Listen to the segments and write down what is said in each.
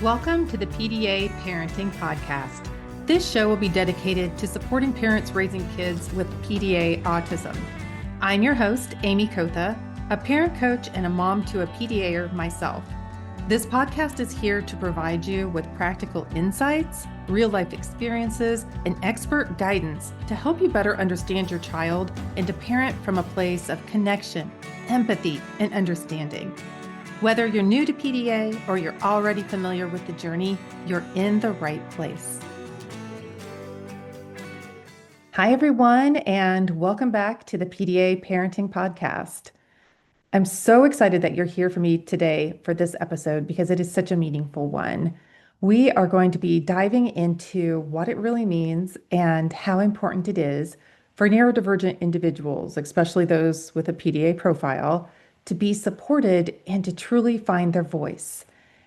Welcome to the PDA Parenting Podcast. This show will be dedicated to supporting parents raising kids with PDA autism. I'm your host, Amy Kotha, a parent coach and a mom to a PDAer myself. This podcast is here to provide you with practical insights, real-life experiences, and expert guidance to help you better understand your child and to parent from a place of connection, empathy, and understanding. Whether you're new to PDA or you're already familiar with the journey, you're in the right place. Hi, everyone, and welcome back to the PDA Parenting Podcast. I'm so excited that you're here for me today for this episode because it is such a meaningful one. We are going to be diving into what it really means and how important it is for neurodivergent individuals, especially those with a PDA profile, to be supported and to truly find their voice.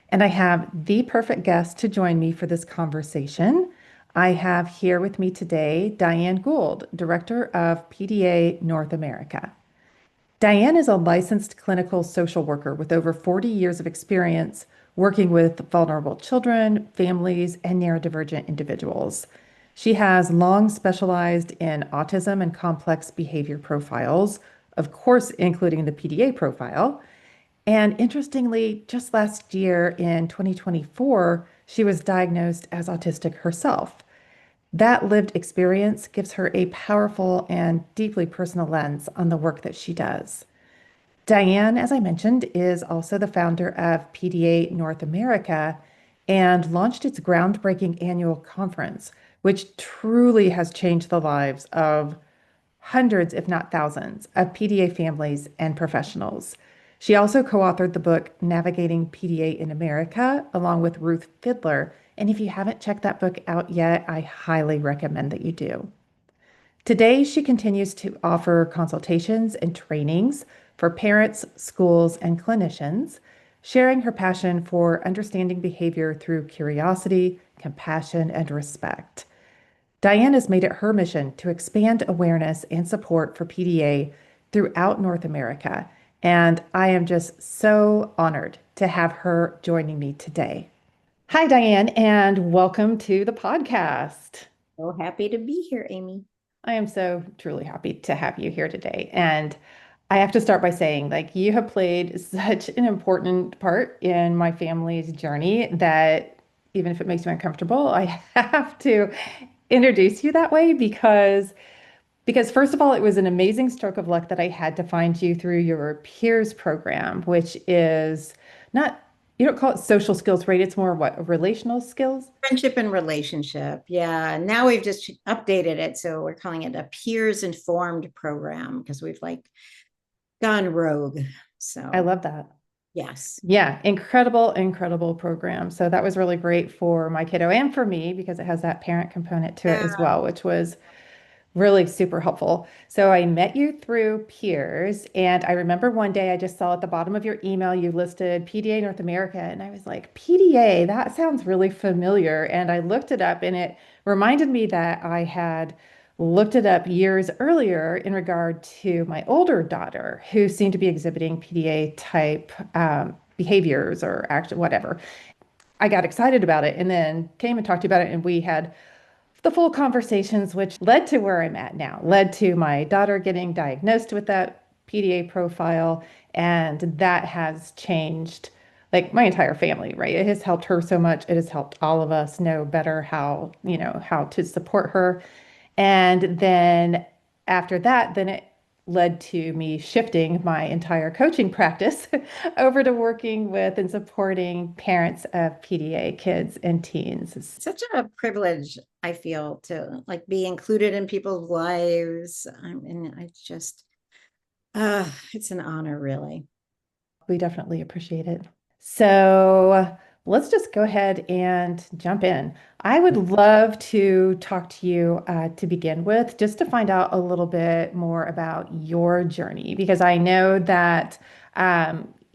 And I have the perfect guest to join me for this conversation. I have here with me today, Diane Gould, Director of PDA North America. Diane is a licensed clinical social worker with over 40 years of experience working with vulnerable children, families, and neurodivergent individuals. She has long specialized in autism and complex behavior profiles, of course, including the PDA profile. And interestingly, just last year in 2024, she was diagnosed as autistic herself. That lived experience gives her a powerful and deeply personal lens on the work that she does. Diane, as I mentioned, is also the founder of PDA North America and launched its groundbreaking annual conference, which truly has changed the lives of hundreds, if not thousands, of PDA families and professionals. She also co-authored the book Navigating PDA in America, along with Ruth Fiedler. And if you haven't checked that book out yet, I highly recommend that you do. Today, she continues to offer consultations and trainings for parents, schools, and clinicians, sharing her passion for understanding behavior through curiosity, compassion, and respect. Diane has made it her mission to expand awareness and support for PDA throughout North America, and I am just so honored to have her joining me today. Hi, Diane, and welcome to the podcast. So happy to be here, Amy. I am so truly happy to have you here today. And I have to start by saying, you have played such an important part in my family's journey that even if it makes me uncomfortable, I have to introduce you that way because first of all, it was an amazing stroke of luck that I had to find you through your peers program, which is not, you don't call it social skills, right? It's more what, relational skills? Friendship and relationship. Yeah. Now we've just updated it. So we're calling it a peers informed program because we've gone rogue. So I love that. Yes. Yeah. Incredible program. So that was really great for my kiddo and for me because it has that parent component to it as well, which was really super helpful. So I met you through peers, and I remember one day I just saw at the bottom of your email you listed PDA North America, and I was like, PDA, that sounds really familiar. And I looked it up, and it reminded me that I had looked it up years earlier in regard to my older daughter, who seemed to be exhibiting PDA type behaviors or action, whatever. I got excited about it and then came and talked to you about it, and we had the full conversations, which led to where I'm at now, led to my daughter getting diagnosed with that PDA profile. And that has changed my entire family, right? It has helped her so much. It has helped all of us know better how to support her. And then after that, then it led to me shifting my entire coaching practice over to working with and supporting parents of PDA kids and teens. It's such a privilege, I feel, to be included in people's lives. It's an honor, really. We definitely appreciate it. So let's just go ahead and jump in. I would love to talk to you to begin with, just to find out a little bit more about your journey, because I know that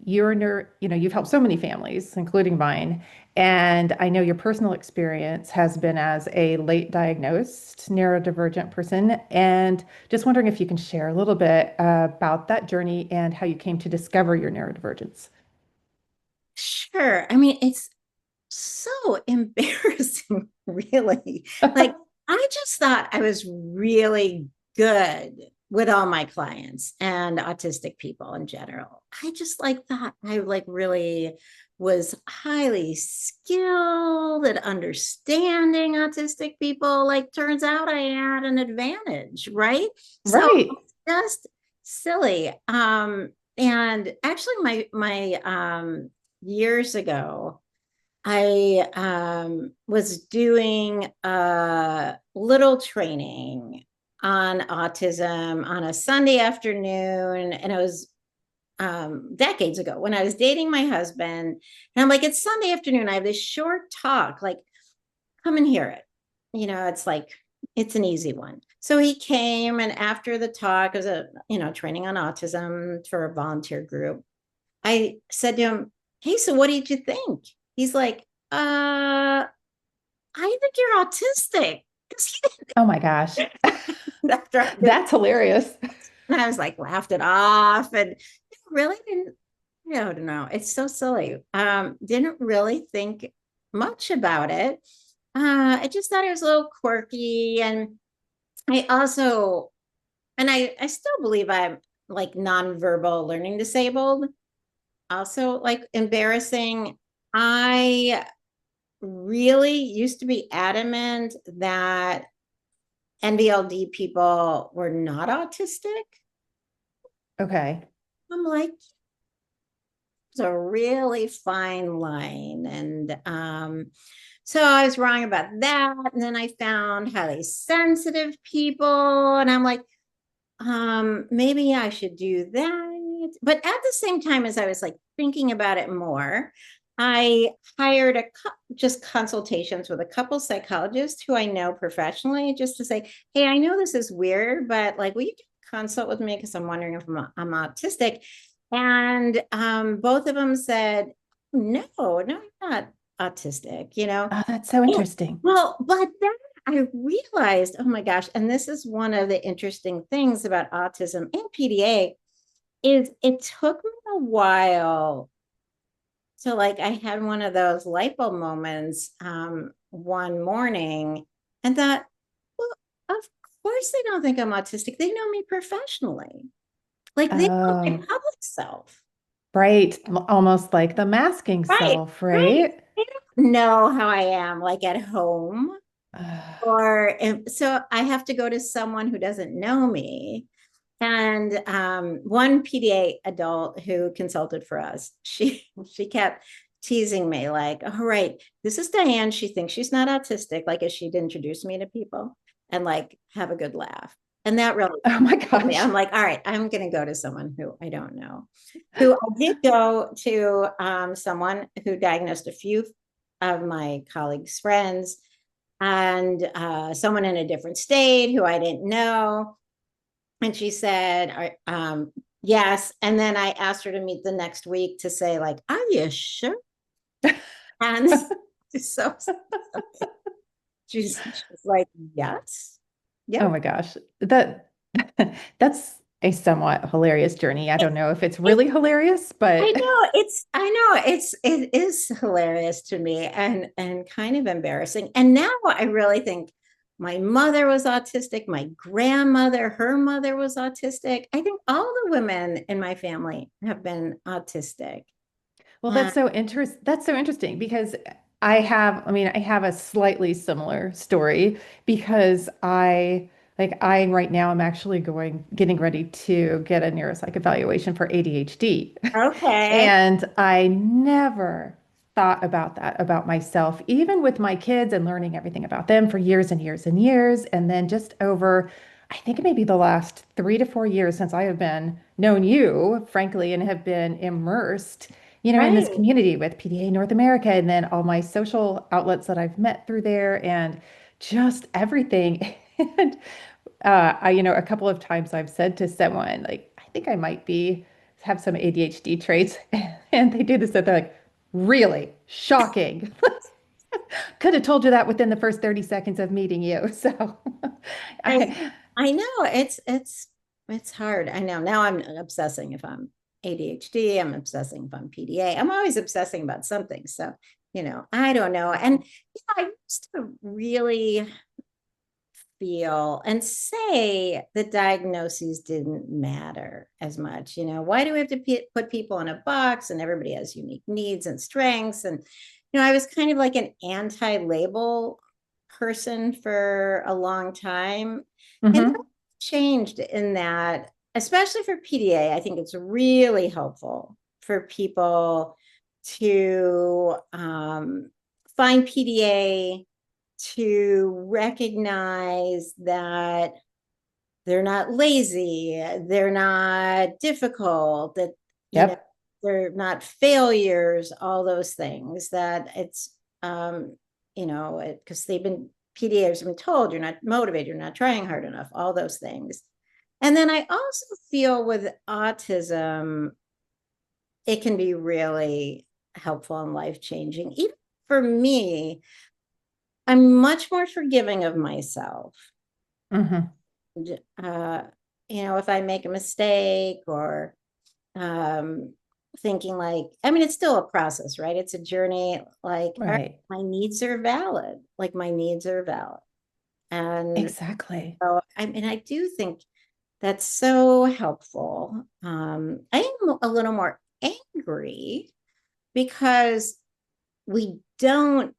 you've helped so many families, including mine, and I know your personal experience has been as a late diagnosed neurodivergent person, and just wondering if you can share a little bit about that journey and how you came to discover your neurodivergence. Sure. I mean, so embarrassing, really. Like, I just thought I was really good with all my clients and autistic people in general. I just like thought I like really was highly skilled at understanding autistic people. Like, turns out I had an advantage, right? So Right. it's just silly. And actually my years ago, I was doing a little training on autism on a Sunday afternoon, and it was decades ago when I was dating my husband. And I'm like, it's Sunday afternoon. I have this short talk, like, come and hear it. It's like, it's an easy one. So he came, and after the talk, it was training on autism for a volunteer group. I said to him, hey, so what did you think? He's like, I think you're autistic. Oh my gosh. After I did, That's hilarious. and I was like, laughed it off, and really didn't. I don't know. It's so silly. Didn't really think much about it. I just thought it was a little quirky, and I also, and I still believe I'm like nonverbal learning disabled. Also, like, embarrassing. I really used to be adamant that NVLD people were not autistic. Okay. I'm like, it's a really fine line. And so I was wrong about that. And then I found highly sensitive people. And I'm like, maybe I should do that. But at the same time, as I was like thinking about it more, I hired just consultations with a couple psychologists who I know professionally, just to say, hey, I know this is weird, but like, will you consult with me? Because I'm wondering if I'm autistic. And both of them said, no, you're not autistic, Oh, that's so Yeah. interesting. Well, but then I realized, oh my gosh, and this is one of the interesting things about autism and PDA, is it took me a while to, like, I had one of those light bulb moments one morning, and thought, well, of course they don't think I'm autistic. They know me professionally. Like, they know my Oh, public self. right. Almost like the masking Right, self, right. right? They don't know how I am, like, at home. Or so I have to go to someone who doesn't know me. And one PDA adult who consulted for us, she kept teasing me, like, all right, this is Diane. She thinks she's not autistic, like, as she'd introduce me to people and like have a good laugh. And that really Oh my told me. gosh. I'm like, all right, I'm going to go to someone who I don't know. Who I did go to someone who diagnosed a few of my colleagues' friends, and someone in a different state who I didn't know. And she said, yes. And then I asked her to meet the next week to say, like, are you sure? And so she's like, yes. Oh Yep. my gosh. That's a somewhat hilarious journey. I It, don't know if it's it, really hilarious, but I know it is hilarious to me, and kind of embarrassing. And now I really think my mother was autistic, my grandmother, her mother was autistic. I think all the women in my family have been autistic. well, Uh, that's so interesting because I have a slightly similar story because I right now I'm actually getting ready to get a neuropsych evaluation for ADHD. okay. And I never thought about that about myself, even with my kids and learning everything about them for years and years and years. And then just over, I think maybe the last 3 to 4 years since I have been known you, frankly, and have been immersed, in this Right. community with PDA North America and then all my social outlets that I've met through there and just everything. And a couple of times I've said to someone, like, I think I might have some ADHD traits. And they do this, and they're like, really shocking. Could have told you that within the first 30 seconds of meeting you. So I I, I know it's hard. I know. Now I'm obsessing if I'm ADHD, I'm obsessing if I'm PDA. I'm always obsessing about something. So I don't know. And I used to really feel and say the diagnoses didn't matter as much. Why do we have to put people in a box, and everybody has unique needs and strengths? And, I was kind of like an anti-label person for a long time. And that Mm-hmm. changed in that, especially for PDA, I think it's really helpful for people to find PDA, to recognize that they're not lazy, they're not difficult, that, Yep. they're not failures, all those things, that it's, because PDAs have been told you're not motivated, you're not trying hard enough, all those things. And then I also feel with autism, it can be really helpful and life changing. Even for me, I'm much more forgiving of myself. Mm-hmm. Uh, if I make a mistake, or um, thinking like, I mean, it's still a process, right? It's a journey. Like, all right, Right. my needs are valid. Like, my needs are valid. And Exactly. so, I mean, I do think that's so helpful. I am a little more angry because we don't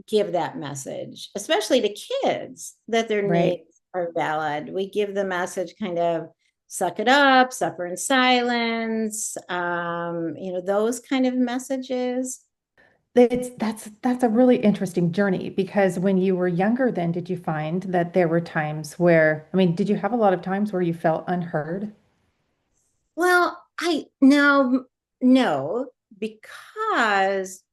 give that message, especially to kids, that their needs Right. are valid. We give the message kind of suck it up, suffer in silence, those kind of messages. That's a really interesting journey because when you were younger, then did you find that there were times where, I mean, did you have a lot of times where you felt unheard? Well, I no, because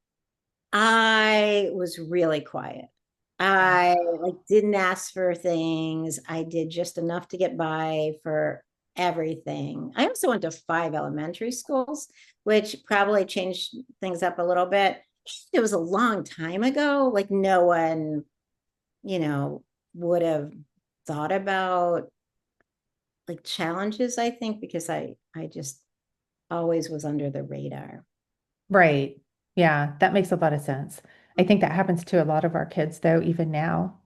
I was really quiet. I like didn't ask for things. I did just enough to get by for everything. I also went to 5 elementary schools, which probably changed things up a little bit. It was a long time ago. Like, no one, you know, would have thought about like challenges, I think, because I just always was under the radar. Right. Yeah, that makes a lot of sense. I think that happens to a lot of our kids, though, even now.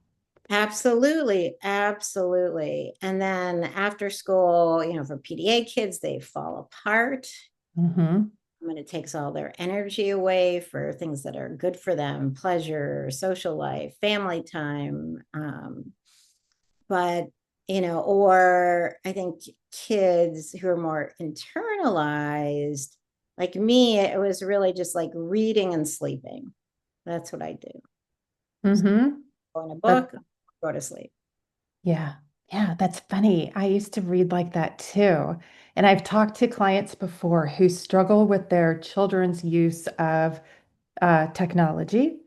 Absolutely, absolutely. And then after school, for PDA kids, they fall apart. Hmm. I mean, it takes all their energy away for things that are good for them, pleasure, social life, family time. But, or I think kids who are more internalized, like me, it was really just like reading and sleeping. That's what I do. Hmm. Go in a That, book, go to sleep. yeah. Yeah, that's funny. I used to read like that too. And I've talked to clients before who struggle with their children's use of technology.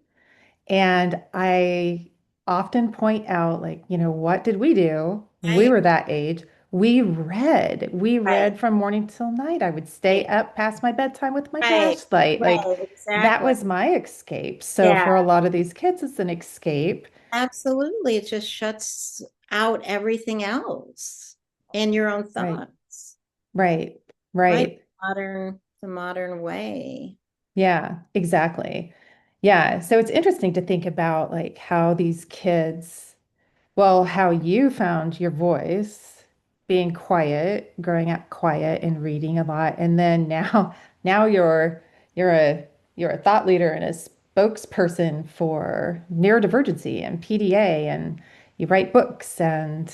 And I often point out, like, what did we do when we Right, were that age? We read. We right, read from morning till night. I would stay right. up past my bedtime with my Right, flashlight. Like, right, that exactly. was my escape. So Yeah, for a lot of these kids, it's an escape. absolutely. It just shuts out everything else and your own Right, thoughts. right, Right. right. The modern way. Yeah, exactly. Yeah. So it's interesting to think about like how these kids, well, how you found your voice being quiet, growing up quiet and reading a lot, and then now now you're a you're a thought leader and a spokesperson for neurodivergency and PDA, and you write books and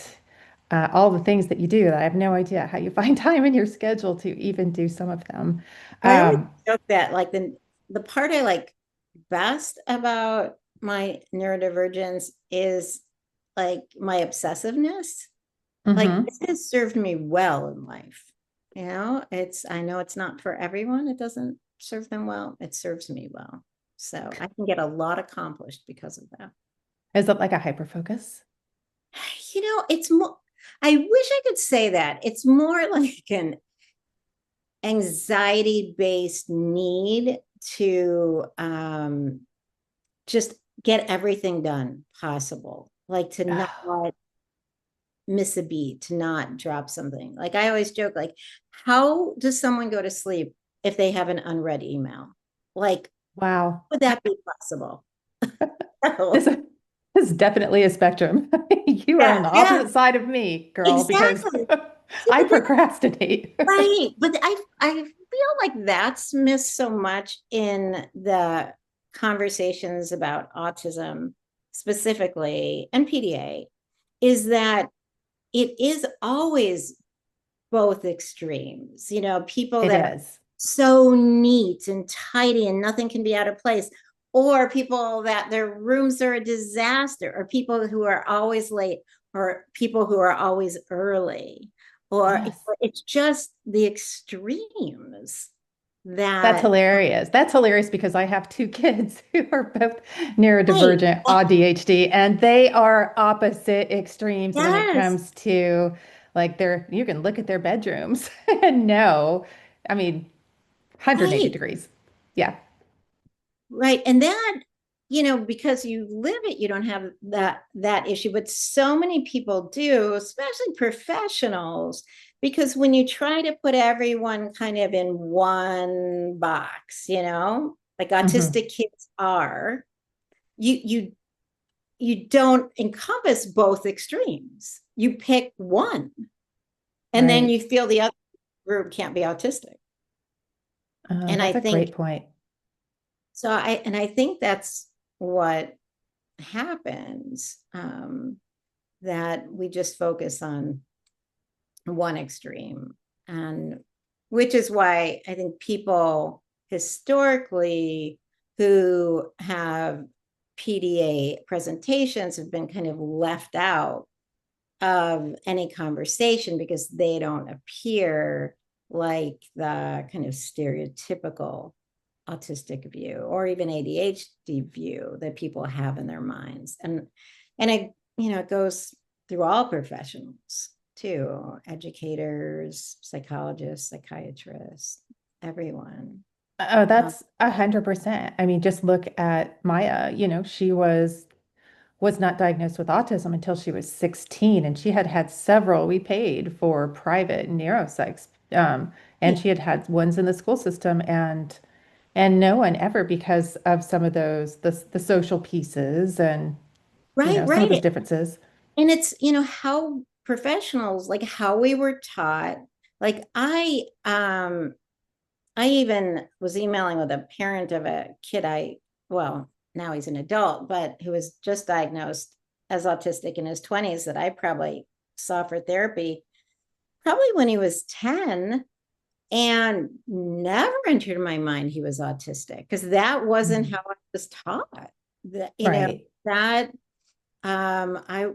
all the things that you do that I have no idea how you find time in your schedule to even do some of them. I always Um, joke that like the part I like best about my neurodivergence is like my obsessiveness. Like, mhm. this has served me well in life. I know it's not for everyone. It doesn't serve them well. It serves me well. So I can get a lot accomplished because of that. Is it like a hyper focus? It's more, I wish I could say that. It's more like an anxiety based need to just get everything done possible, like to not miss a beat, to not drop something. Like, I always joke, like, how does someone go to sleep if they have an unread email? Like, Wow. Would that be possible? This So, is definitely a spectrum. You are yeah, on the yeah, opposite side of me, girl, because exactly. See, I but that, procrastinate. right. But I feel like that's missed so much in the conversations about autism specifically and PDA is that it is always both extremes. People It that are is. so neat and tidy and nothing can be out of place, or people that their rooms are a disaster, or people who are always late, or people who are always early, or Yes. it's just the extremes That's that, hilarious. That's hilarious because I have two kids who are both right, neurodivergent, ADHD, and they are opposite extremes when it yes, comes to like you can look at their bedrooms and know, I mean, 180 right. degrees. Yeah, Right. And that, because you live it, you don't have that issue. But so many people do, especially professionals, because when you try to put everyone kind of in one box, like hmm autistic kids are, you don't encompass both extremes. You pick one, and then right. you feel the other group can't be autistic. And I That's a great think point. so I think that's what happens, that we just focus on one extreme, and which is why I think people historically who have PDA presentations have been kind of left out of any conversation because they don't appear like the kind of stereotypical autistic view or even ADHD view that people have in their minds. And it goes through all professionals too, educators, psychologists, psychiatrists, everyone. Oh, Uh, that's 100%. I mean, just look at Maya. She was not diagnosed with autism until she was 16, and she had had several. We paid for private neuropsychs, and she had had ones in the school system, and no one ever because of some of the social pieces and right, some of those right. differences. And it's, how professionals, like how we were taught. Like I even was emailing with a parent of a kid well, now he's an adult, but who was just diagnosed as autistic in his 20s that I probably saw for therapy probably when he was 10, and never entered my mind he was autistic because that wasn't Mhm. how I was taught. That, Right. that I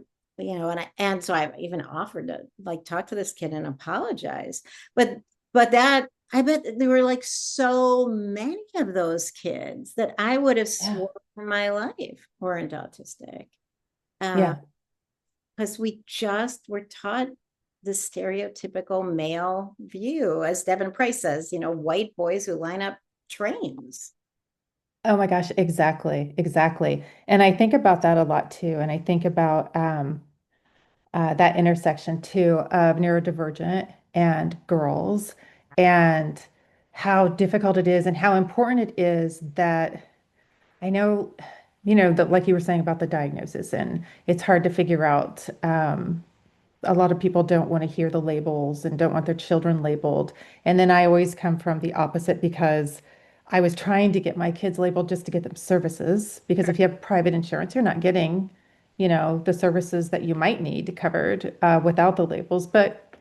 and so I even offered to like talk to this kid and apologize. But that I bet there were like so many of those kids that I would have Yeah. sworn in my life weren't autistic. Uh, Yeah. because we just were taught the stereotypical male view, as Devin Price says, white boys who line up trains. Oh my gosh, exactly. Exactly. And I think about that a lot too. And I think about that intersection too of neurodivergent and girls and how difficult it is and how important it is that I know, that like you were saying about the diagnosis, and it's hard to figure out. A lot of people don't want to hear the labels and don't want their children labeled. And then I always come from the opposite because I was trying to get my kids labeled just to get them services. Because if you have private insurance, you're not getting, the services that you might need covered without the labels. But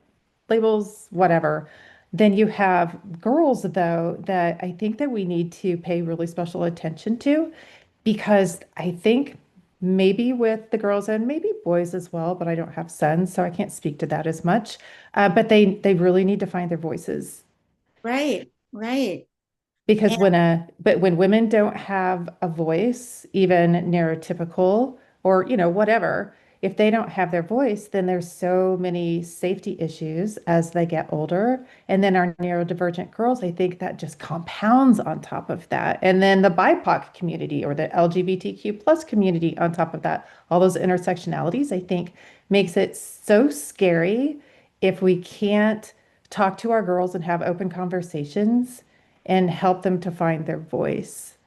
labels, whatever. Then you have girls, though, that I think that we need to pay really special attention to because I think maybe with the girls and maybe boys as well, but I don't have sons, so I can't speak to that as much. But they really need to find their voices Right, right. because And when women don't have a voice, even neurotypical or whatever, if they don't have their voice, then there's so many safety issues as they get older. And then our neurodivergent girls, I think that just compounds on top of that. And then the BIPOC community or the LGBTQ plus community on top of that, all those intersectionalities, I think makes it so scary if we can't talk to our girls and have open conversations and help them to find their voice.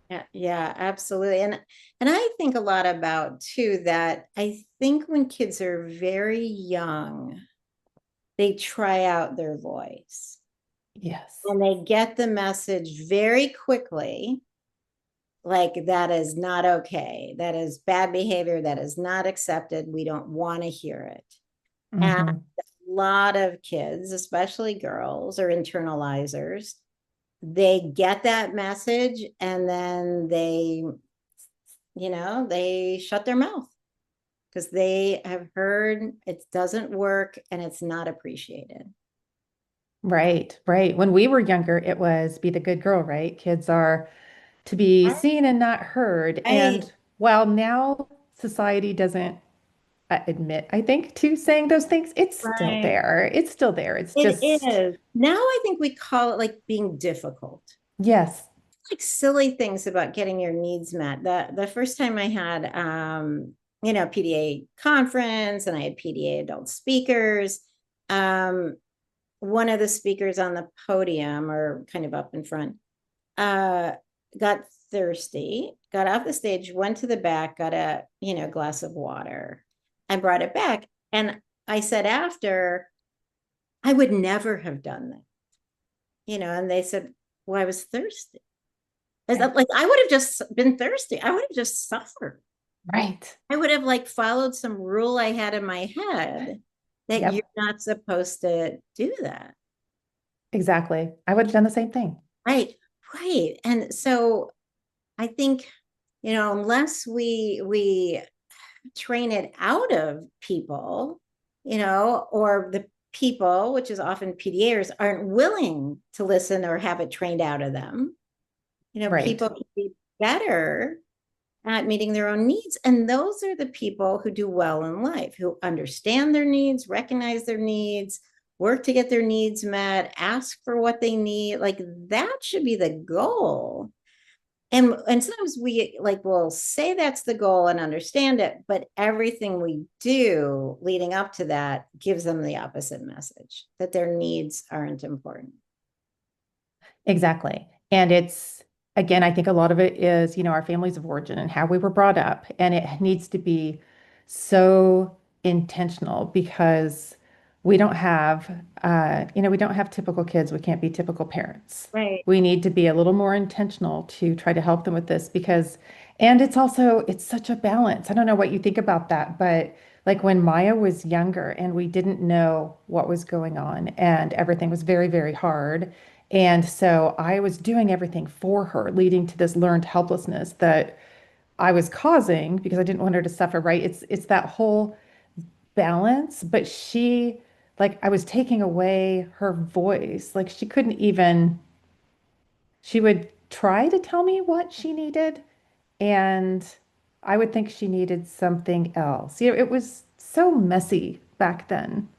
Yeah, yeah, absolutely. And I think a lot about too that I think when kids are very young, they try out their voice Yes. and they get the message very quickly, like that is not okay. That is bad behavior. That is not accepted. We don't want to hear it. And Hmm. a lot of kids, especially girls, are internalizers. They get that message and then they shut their mouth because they have heard it doesn't work and it's not appreciated. Right, right. When we were younger, it was be the good girl, right? Kids are to be seen and not heard. Right, And while now society doesn't admit, I think, to saying those things, it's still right. there. It's still there. It's It just, is. Now I think we call it like being difficult. yes, Like silly things about getting your needs met. The first time I had PDA conference and I had PDA adult speakers, um, one of the speakers on the podium or kind of up in front uh got thirsty, got off the stage, went to the back, got a glass of water and brought it back. And I said after, I would never have done that, and they said, well, I was thirsty. right, Like I would have just been thirsty. I would have just suffered. right. I would have like followed some rule I had in my head that you're Yep, not supposed to do that. exactly. I would have done the same thing. Right. Right. And so I think, unless we train it out of people, or the people, which is often PDAers, aren't willing to listen or have it trained out of them, Right. people can be better at meeting their own needs. And those are the people who do well in life, who understand their needs, recognize their needs, work to get their needs met, ask for what they need. Like that should be the goal. And sometimes we like will say that's the goal and understand it, but everything we do leading up to that gives them the opposite message that their needs aren't important. Exactly. And it's, again, I think a lot of it is, our families of origin and how we were brought up. And it needs to be so intentional because we don't have, we don't have typical kids. We can't be typical parents. Right. We need to be a little more intentional to try to help them with this because, and it's also, it's such a balance. I don't know what you think about that, but like when Maya was younger and we didn't know what was going on and everything was very, very hard. And so I was doing everything for her, leading to this learned helplessness that I was causing because I didn't want her to suffer, right? It's that whole balance, but like I was taking away her voice. Like she would try to tell me what she needed, and I would think she needed something else. It was so messy back then.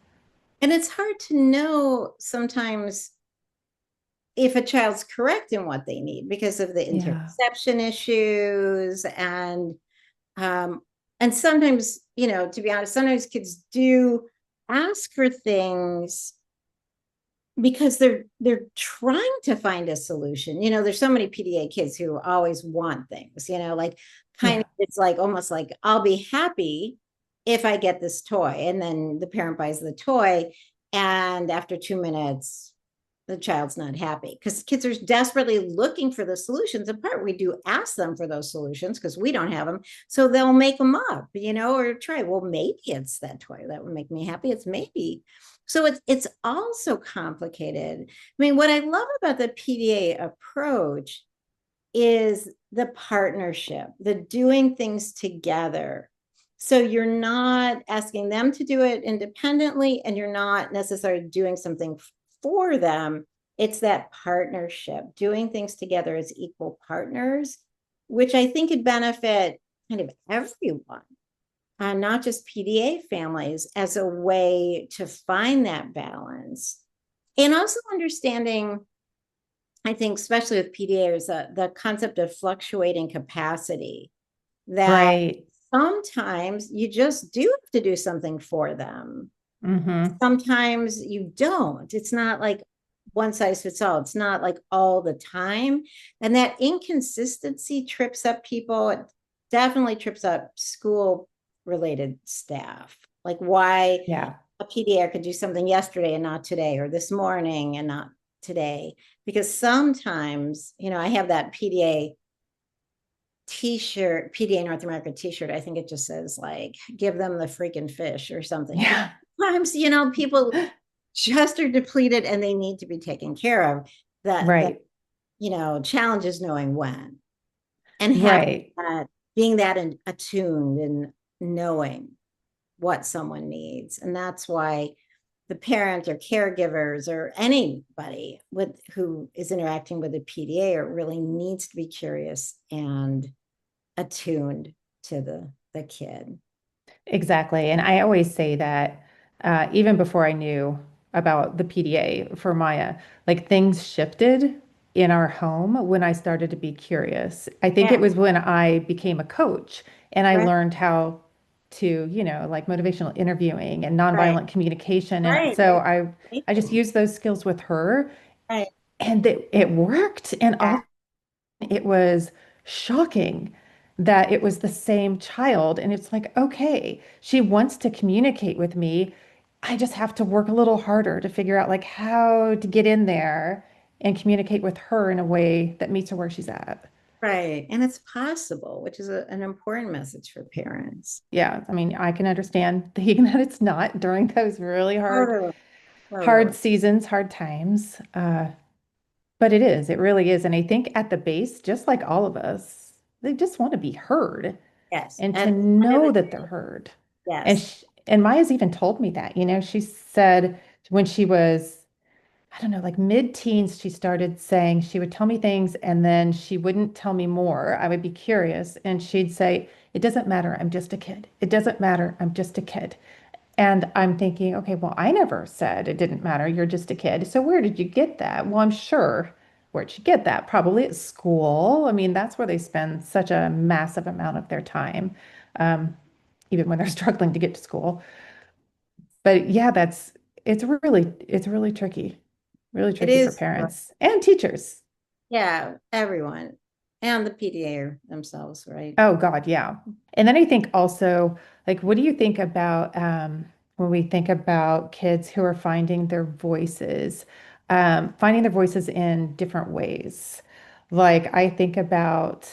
And it's hard to know sometimes if a child's correct in what they need because of the Yeah. interception issues um and sometimes, to be honest, sometimes kids do ask for things because they're trying to find a solution. There's so many PDA kids who always want things, like kind Yeah. of it's like almost like I'll be happy if I get this toy. And then the parent buys the toy. And after 2 minutes, the child's not happy because kids are desperately looking for the solutions. In part, we do ask them for those solutions because we don't have them. So they'll make them up, or try, well, maybe it's that toy that would make me happy. It's maybe. So it's also complicated. I mean, what I love about the PDA approach is the partnership, the doing things together. So you're not asking them to do it independently and you're not necessarily doing something for them. It's that partnership, doing things together as equal partners, which I think could benefit kind of everyone, not just PDA families, as a way to find that balance. And also understanding, I think, especially with PDAs, the concept of fluctuating capacity, that Right. sometimes you just do have to do something for them. Mm-hmm. Sometimes you don't. It's not like one size fits all. It's not like all the time. And that inconsistency trips up people. It definitely trips up school related staff. Like why Yeah. a PDA could do something yesterday and not today, or this morning and not today. Because sometimes, I have that PDA t-shirt, PDA North America t-shirt. I think it just says like, give them the freaking fish or something. Yeah. Sometimes, people just are depleted and they need to be taken care of. That Right. challenge is knowing when and having Right. that, being that attuned and knowing what someone needs. And that's why the parent or caregivers or anybody who is interacting with a PDA or really needs to be curious and attuned to the kid. Exactly. And I always say that even before I knew about the PDA for Maya, like things shifted in our home when I started to be curious. I think it Yeah, was when I became a coach and I right, learned how to, like motivational interviewing and right, nonviolent communication. And right. so It's I just amazing. used those skills with her Right. and it worked. And Yeah, all it was shocking that it was the same child. And it's like, okay, she wants to communicate with me. I just have to work a little harder to figure out like how to get in there and communicate with her in a way that meets her where she's at. right. And it's possible, which is an important message for parents. Yeah, I mean, I can understand thinking that it's not during those really Totally, hard totally. seasons, hard times. But it is, it really is. And I think at the base, just like all of us, they just want to be heard Yes. and to At the end of know the that day, they're heard. yes. And Maya's even told me that, she said when she was, I don't know, like mid-teens, she started saying she would tell me things and then she wouldn't tell me more. I would be curious and she'd say, "It doesn't matter, I'm just a kid. It doesn't matter, I'm just a kid." And I'm thinking, okay, well, I never said it didn't matter. You're just a kid. So where did you get that? Well, I'm sure where'd you get that? Probably at school. I mean, that's where they spend such a massive amount of their time, um, even when they're struggling to get to school. But yeah, it's really really It tricky for is. parents and teachers. Yeah, everyone and the PDA themselves, right? Oh God, yeah. And then I think also, like, what do you think about when we think about kids who are finding their voices in different ways? Like, I think about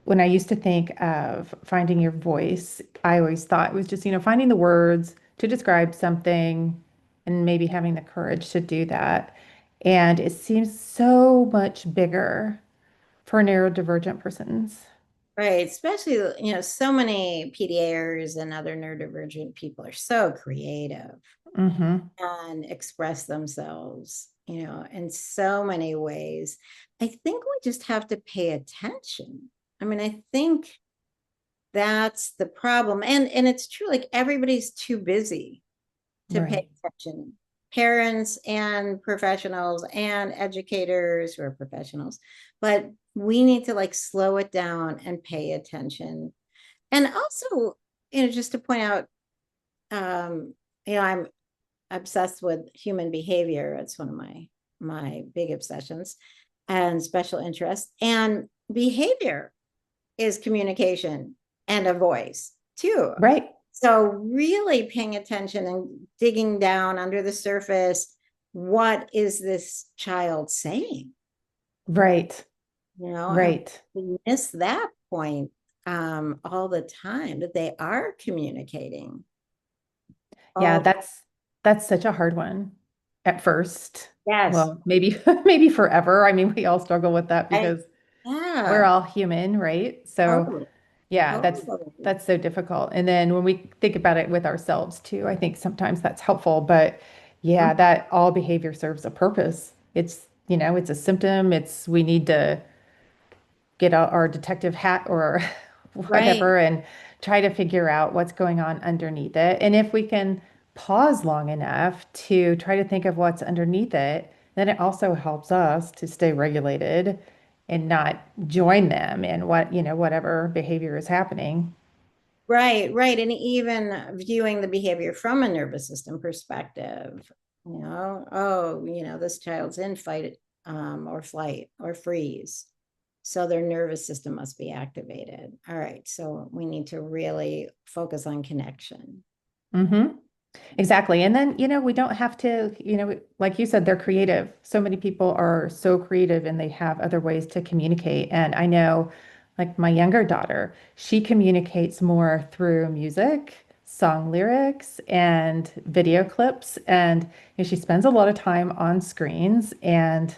when I used to think of finding your voice, I always thought it was just, finding the words to describe something and maybe having the courage to do that. And it seems so much bigger for neurodivergent persons. Right. Especially, so many PDAers and other neurodivergent people are so creative Hmm. and express themselves, in so many ways. I think we just have to pay attention. I mean, I think that's the problem. And it's true, like everybody's too busy to pay Right. attention. Parents and professionals and educators who are professionals, but we need to like slow it down and pay attention. And also, just to point out, I'm obsessed with human behavior. It's one of my big obsessions and special interests. And behavior is communication and a voice too. Right. So really paying attention and digging down under the surface, what is this child saying? Right. And Right. we miss that point all the time, that they are communicating Yeah, all the that's such a hard one at first. yes, Well, maybe maybe forever. I mean, we all struggle with that I because we're yeah, all human, right? So, totally, yeah, that's totally. that's so difficult. And then when we think about it with ourselves too, I think sometimes that's helpful, but yeah, Mhm. that all behavior serves a purpose. It's a symptom. It's we need to get out our detective hat or Right, whatever and try to figure out what's going on underneath it. And if we can pause long enough to try to think of what's underneath it, then it also helps us to stay regulated and not join them in whatever behavior is happening. right. And even viewing the behavior from a nervous system perspective, This child's in fight or flight or freeze. So their nervous system must be activated. All right. So we need to really focus on connection. Mm-hmm. Exactly. And then, we don't have to, like you said, they're creative. So many people are so creative and they have other ways to communicate. And I know, like my younger daughter, she communicates more through music, song lyrics, and video clips. And she spends a lot of time on screens. And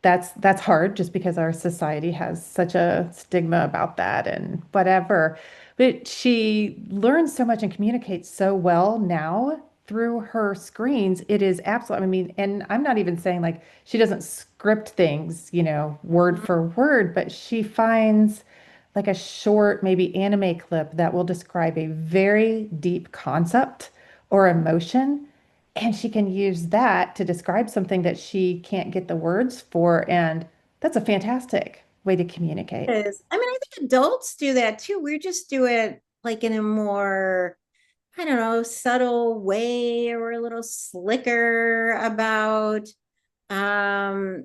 that's hard just because our society has such a stigma about that and whatever. But she learns so much and communicates so well now through her screens. It is absolutely, I mean, and I'm not even saying like she doesn't script things, word for word, but she finds like a short, maybe anime clip that will describe a very deep concept or emotion, and she can use that to describe something that she can't get the words for. And that's a fantastic way to communicate. Is. I mean, I think adults do that too. We just do it like in a more, I don't know, subtle way, or a little slicker about, kind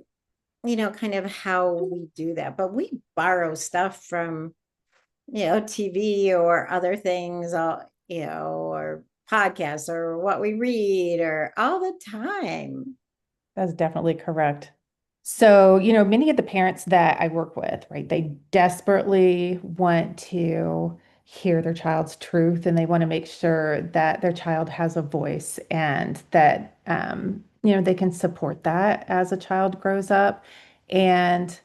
of how we do that. But we borrow stuff from, TV or other things, or podcasts or what we read or all the time. That's definitely correct. So, many of the parents that I work with, right, they desperately want to hear their child's truth and they want to make sure that their child has a voice and that, they can support that as a child grows up. And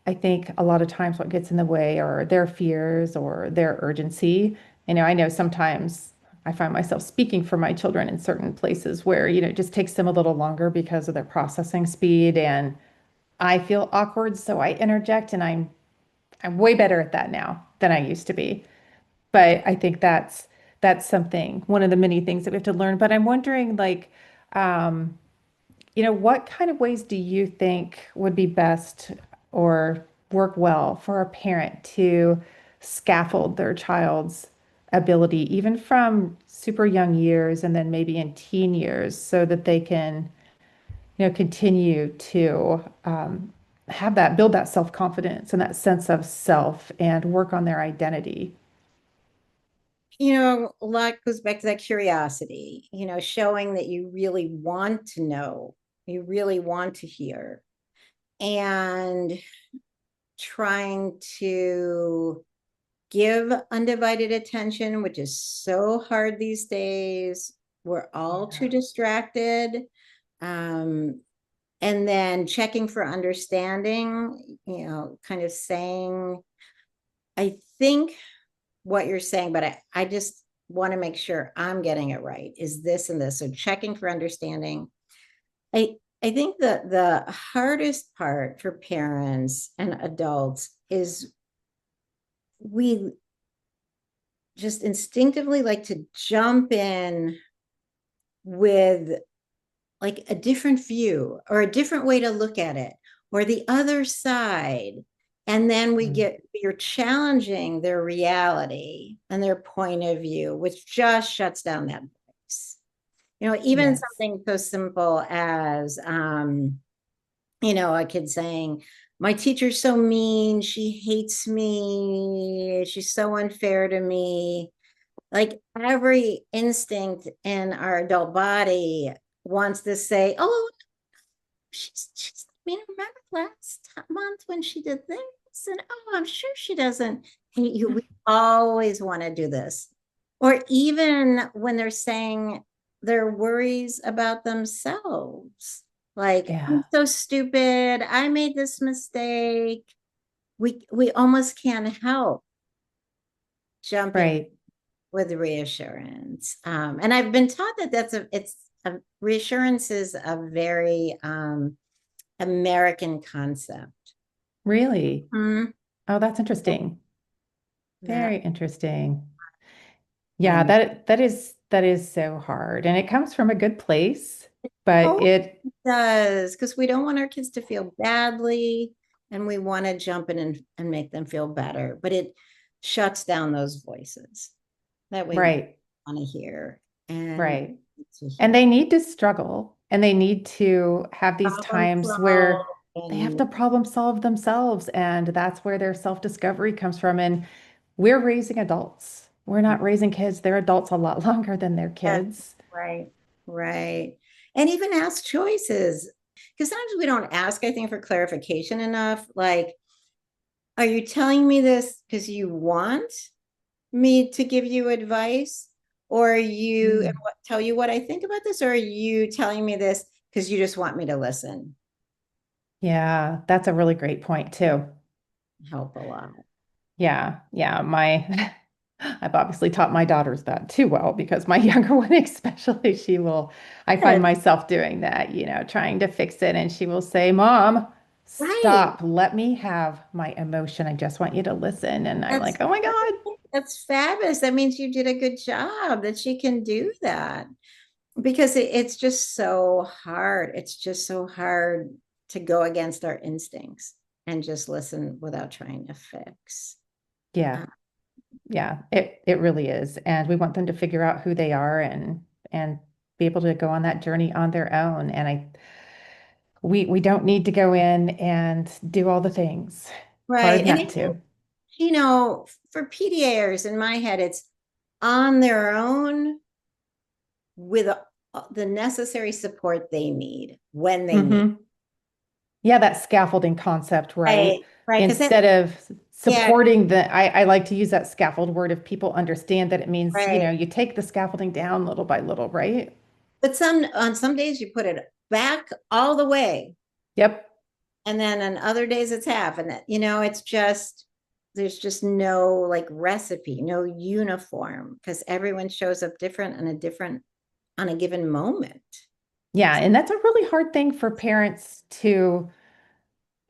I think a lot of times what gets in the way are their fears or their urgency. I know sometimes I find myself speaking for my children in certain places where, it just takes them a little longer because of their processing speed and I feel awkward, so I interject and I'm way better at that now than I used to be. But I think that's something, one of the many things that we have to learn. But I'm wondering like um, what kind of ways do you think would be best or work well for a parent to scaffold their child's ability, even from super young years and then maybe in teen years, so that they can, continue to have that, build that self-confidence and that sense of self and work on their identity? A lot goes back to that curiosity, showing that you really want to know, you really want to hear, and trying to give undivided attention, which is so hard these days. We're all Yeah. too distracted. And then checking for understanding, kind of saying, I think what you're saying, but I just want to make sure I'm getting it right, is this and this. So checking for understanding. I think that the hardest part for parents and adults is we just instinctively like to jump in with like a different view or a different way to look at it or the other side. And then you're challenging their reality and their point of view, which just shuts down that voice. Even Yes. something so simple as, a kid saying, my teacher's so mean, she hates me, she's so unfair to me. Like every instinct in our adult body wants to say, oh, she's remember last month when she did this? And oh, I'm sure she doesn't hate you. We always want to do this. Or even when they're saying their worries about themselves, like, I'm Yeah. so stupid, I made this mistake. We almost can't help jumping Right. with reassurance. And I've been taught that reassurance is a very American concept. Really? Mm, Oh, that's interesting. that Very interesting. Yeah, when that is so hard. And it comes from a good place, but oh, it it does, because we don't want our kids to feel badly and we want to jump in and make them feel better, but it shuts down those voices that we right, want to hear. And right. And they need to struggle and they need to have these Problem times solve where they have and to problem solve themselves. And that's where their self-discovery comes from. And we're raising adults. We're not raising kids. They're adults a lot longer than their yes, kids. right, right. And even ask choices. Because sometimes we don't ask, I think, for clarification enough. Like, are you telling me this because you want me to give you advice? Or are you and Mm. tell you what I think about this? Or are you telling me this because you just want me to listen? Yeah, that's a really great point too. Help a lot. Yeah, yeah. I've obviously taught my daughters that too well because my younger one, especially, I find Good. myself doing that, trying to fix it. And she will say, Mom, Right. stop, let me have my emotion. I just want you to listen. And I'm like, That's oh my God. that's fabulous. That means you did a good job that she can do that because it's just so hard. It's just so hard to go against our instincts and just listen without trying to fix. Yeah, Uh, yeah, it really is. And we want them to figure out who they are and be able to go on that journey on their own. And we don't need to go in and do all the things. right. Hard And not I think, to. for PDAers in my head, it's on their own with the necessary support they need when they need. Hmm. Yeah, that scaffolding concept, right? Right. Right. Because that, Instead of yeah, supporting I like to use that scaffold word if people understand that it means, right. you take the scaffolding down little by little, right? But on some days you put it back all the way, Yep. and then on other days it's half, and it's just there's just no like recipe, no uniform, because everyone shows up different on a given moment. Yeah, and that's a really hard thing for parents to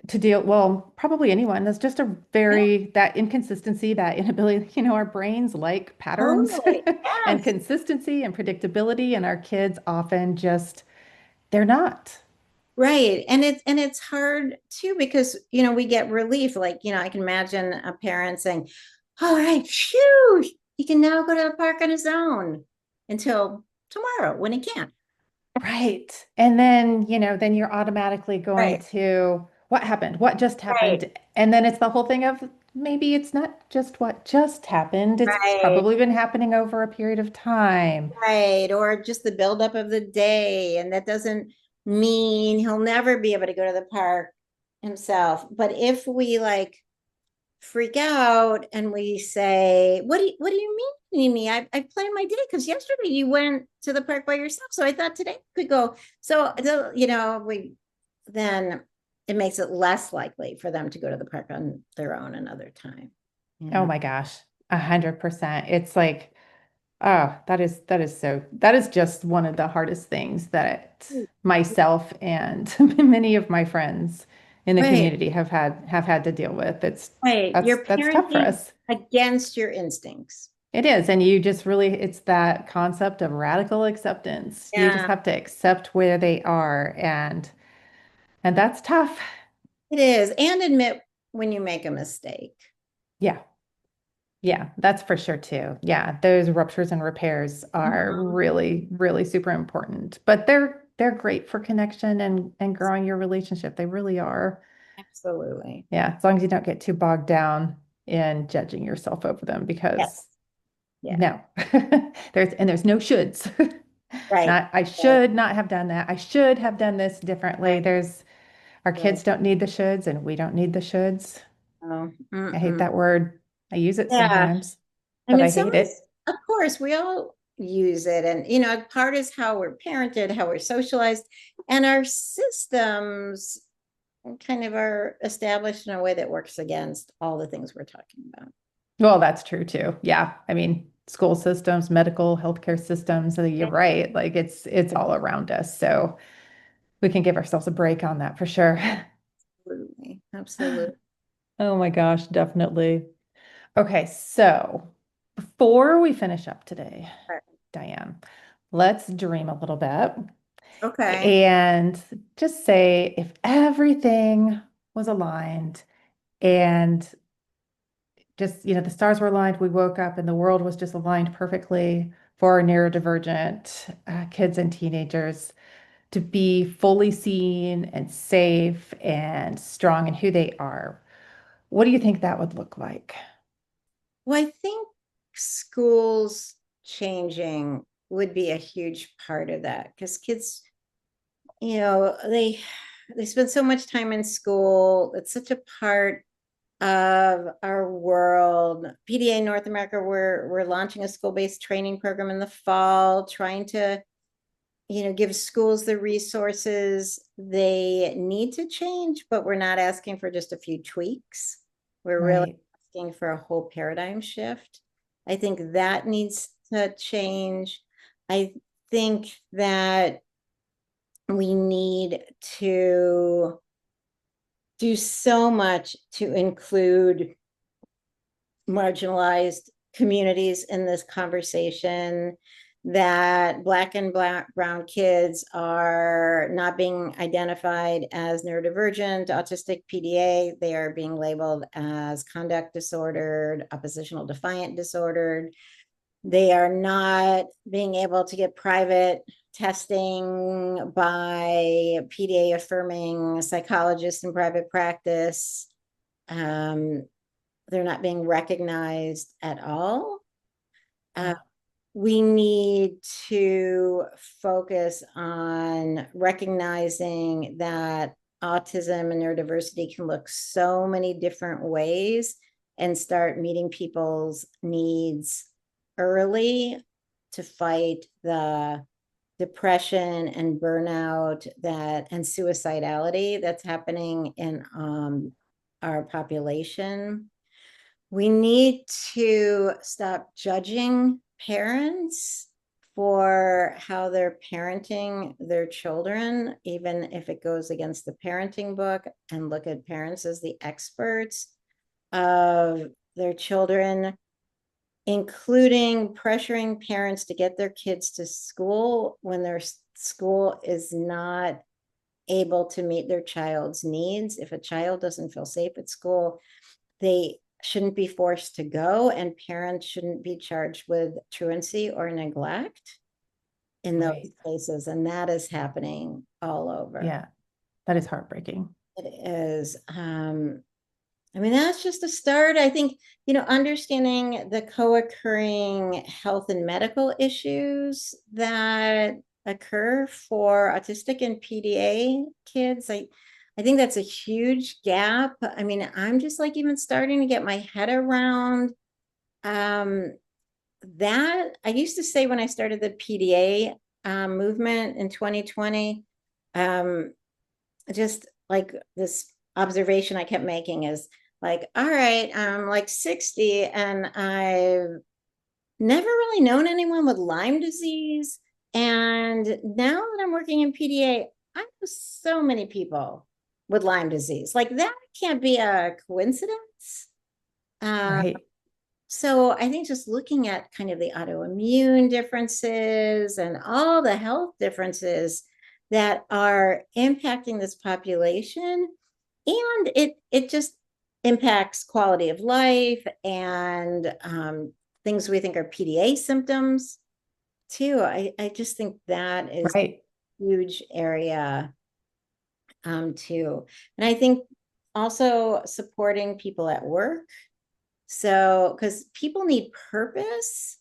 deal, well, probably anyone. That's just a Yeah, very that inconsistency, that inability, our brains like patterns totally. and Yes. consistency and predictability, and our kids often just they're not. Right. And it's hard too because we get relief. Like, I can imagine a parent saying, all right, phew, he can now go to the park on his own until tomorrow when he can't. Right. And then, then you're automatically going Right. to what happened? What just Right. happened? And then it's the whole thing of maybe it's not just what just happened. It's Right. probably been happening over a period of time. Right. Or just the buildup of the day. And that doesn't mean he'll never be able to go to the park himself. But if we like freak out and we say, what do you mean, Mimi? I planned my day because yesterday you went to the park by yourself. So I thought today we could go. So, we then it makes it less likely for them to go to the park on their own another time. Oh Yeah. my gosh, 100%. It's like, oh, that is just one of the hardest things that myself and many of my friends in the Right. community have had to deal with. Right. You're That's tough for parenting us. against your instincts. It is. And you just really, it's that concept of radical acceptance. You just Yeah, have to accept where they are. And that's tough. it is. And admit when you make a mistake. Yeah. Yeah, that's for sure too. Yeah. Those ruptures and repairs are Mhm. really, really super important. But they're great for connection and growing your relationship. They really are. Absolutely. Yeah. As long as you don't get too bogged down in judging yourself over them because Yes. Yeah. no. There's no shoulds. Right. Not, I should not have done that. I should have done this differently. Right. Our Right. kids don't need the shoulds and we don't need the shoulds. Oh, I hate mm-mm. that word. I use it Yeah. sometimes, I but mean, I hate it. of course, we all use it. And, part is how we're parented, how we're socialized, and our systems kind of are established in a way that works against all the things we're talking about. Well, that's true too. Yeah. I mean, school systems, medical, healthcare systems, you're right. Like it's all around us. So we can give ourselves a break on that for sure. Absolutely. Absolutely. Oh my gosh, definitely. Okay, so before we finish up today, Diane, let's dream a little bit Okay. and just say if everything was aligned and just, the stars were aligned, we woke up and the world was just aligned perfectly. for neurodivergent kids and teenagers to be fully seen and safe and strong in who they are. What do you think that would look like? Well, I think schools changing would be a huge part of that because kids, they spend so much time in school. It's such a part of our world. PDA North America, we're launching a school-based training program in the fall, trying to, give schools the resources they need to change, but we're not asking for just a few tweaks. We're really Right. asking for a whole paradigm shift. I think that needs to change. I think that we need to do so much to include marginalized communities in this conversation, that Black and brown kids are not being identified as neurodivergent, autistic, PDA. They are being labeled as conduct disordered, oppositional defiant disordered. They are not being able to get private testing by PDA affirming psychologists in private practice. They're not being recognized at all. Uh, Yeah. we need to focus on recognizing that autism and neurodiversity can look so many different ways and start meeting people's needs early to fight the depression and burnout and suicidality that's happening in our population. We need to stop judging parents for how they're parenting their children, even if it goes against the parenting book, and look at parents as the experts of their children, including pressuring parents to get their kids to school when their school is not able to meet their child's needs. If a child doesn't feel safe at school, they shouldn't be forced to go, and parents shouldn't be charged with truancy or neglect in those Right. cases. And that is happening all over. Yeah. That is heartbreaking. It is. I mean, that's just a start. I think, understanding the co-occurring health and medical issues that occur for autistic and PDA kids. I think that's a huge gap. I mean, I'm just like even starting to get my head around that. I used to say when I started the PDA movement in 2020, just like this observation I kept making is like, all right, I'm like 60 and I've never really known anyone with Lyme disease. And now that I'm working in PDA, I know so many people with Lyme disease. Like that can't be a coincidence. Uh, Right. so I think just looking at kind of the autoimmune differences and all the health differences that are impacting this population, and it just impacts quality of life and things we think are PDA symptoms too. I just think that is Right. a huge area too. And I think also supporting people at work. So, because people need purpose,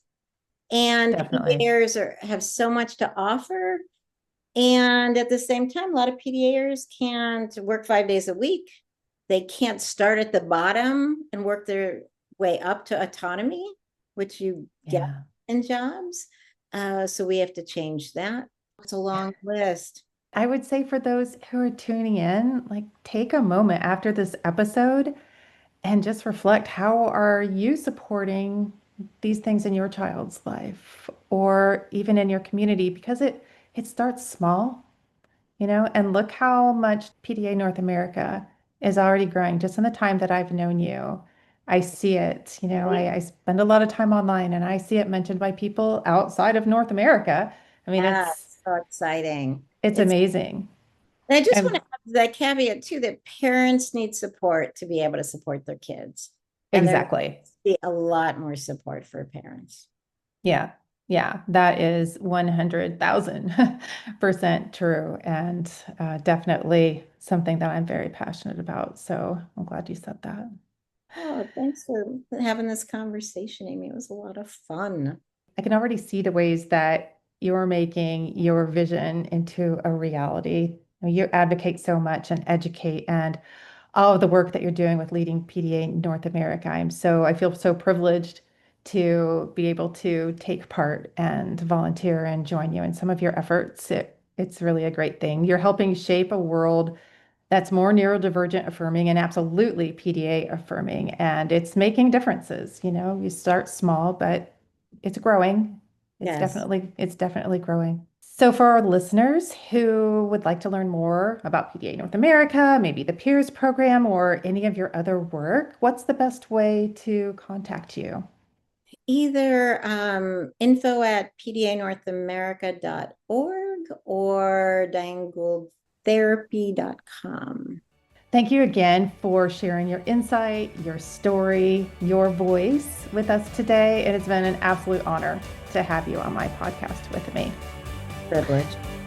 and Definitely. PDAers have so much to offer. And at the same time, a lot of PDAers can't work 5 days a week. They can't start at the bottom and work their way up to autonomy, which you get Yeah. in jobs. So we have to change that. It's a long list. I would say for those who are tuning in, like take a moment after this episode and just reflect, how are you supporting these things in your child's life or even in your community? Because it starts small, and look how much PDA North America is already growing just in the time that I've known you. I see it, I spend a lot of time online and I see it mentioned by people outside of North America. I mean, Yeah, it's so exciting. it's It's amazing. And I just want And to add that caveat too, that parents need support to be able to support their kids. And there needs exactly. to be a lot more support for parents. Yeah. Yeah, that is 100,000% true, and definitely something that I'm very passionate about. So I'm glad you said that. Oh, thanks for having this conversation, Amy. It was a lot of fun. I can already see the ways that you're making your vision into a reality. You advocate so much and educate, and all of the work that you're doing with leading PDA North America. I feel so privileged to be able to take part and volunteer and join you in some of your efforts. It's really a great thing. You're helping shape a world that's more neurodivergent affirming and absolutely PDA affirming. And it's making differences. You start small, but it's growing. Yes. It's definitely growing. So for our listeners who would like to learn more about PDA North America, maybe the Peers program or any of your other work, what's the best way to contact you? Either info at pdanorthamerica.org or dianegouldtherapy.com. Thank you again for sharing your insight, your story, your voice with us today. It has been an absolute honor to have you on my podcast with me. Privilege.